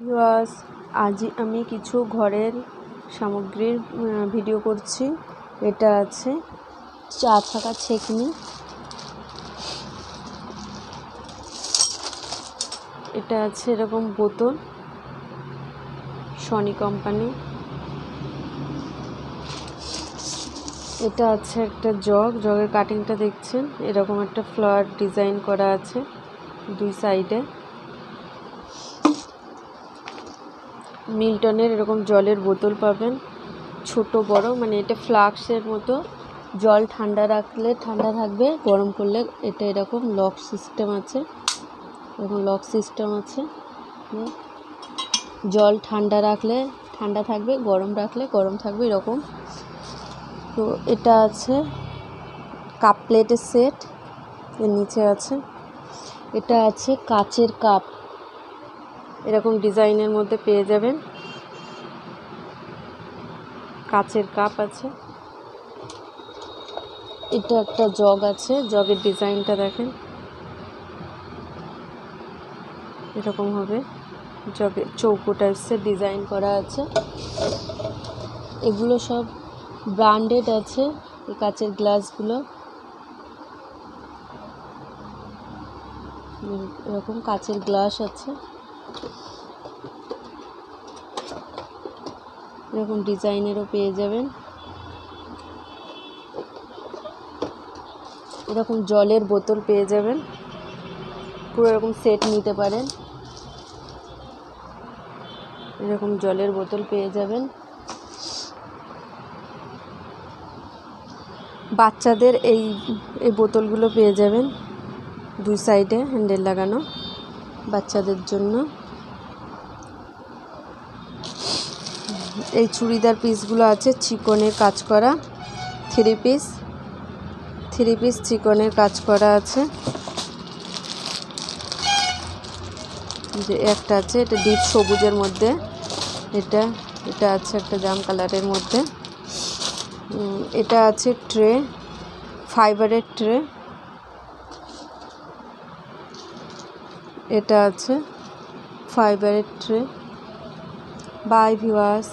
Viewers, আজ আমি কিছু ঘরের সামগ্রীর ভিডিও করছি। এটা আছে চা থাকা ছেঁকনি, এটা আছে এরকম বোতল সনি কোম্পানি, এটা আছে একটা জগের কাটিংটা দেখছেন, এরকম একটা ফ্লাওয়ার ডিজাইন করা আছে দুই সাইডে। মিল্টনের এরকম জলের বোতল পাবেন, ছোট বড়, মানে এটা ফ্লাক্সের মতো। জল ঠান্ডা রাখলে ঠান্ডা থাকবে, গরম করলে এটা এরকম লক সিস্টেম আছে, এরকম লক সিস্টেম আছে। জল ঠান্ডা রাখলে ঠান্ডা থাকবে, গরম রাখলে গরম থাকবে এরকম। তো এটা আছে কাপ প্লেটের সেট, এর নিচে আছে। এটা আছে কাচের কাপ, এরকম ডিজাইনের মধ্যে পেয়ে যাবেন। কাচের কাপ আছে। এটা একটা জগ আছে, জগের ডিজাইনটা দেখেন, এরকম হবে। জগের চৌকো টাইপসের ডিজাইন করা আছে। এগুলো সব ব্র্যান্ডেড আছে, এই কাচের গ্লাসগুলো। এরকম কাচের গ্লাস আছে, এরকম ডিজাইনেরও পেয়ে যাবেন। এরকম জলের বোতল পেয়ে যাবেন, পুরো এরকম সেট নিতে পারেন। এরকম জলের বোতল পেয়ে যাবেন। বাচ্চাদের এই বোতলগুলো পেয়ে যাবেন, দুই সাইডে হ্যান্ডেল লাগানো, বাচ্চাদের জন্য। এই চুড়িদার পিসগুলো আছে চিকনের কাজ করা, থ্রি পিস চিকনের কাজ করা আছে। যে একটা আছে, এটা ডিপ সবুজের মধ্যে, এটা আছে একটা জাম কালারের মধ্যে। এটা আছে ট্রে, ফাইবারের ট্রে। এটা আছে ফাইবারের ট্রে। By viewers.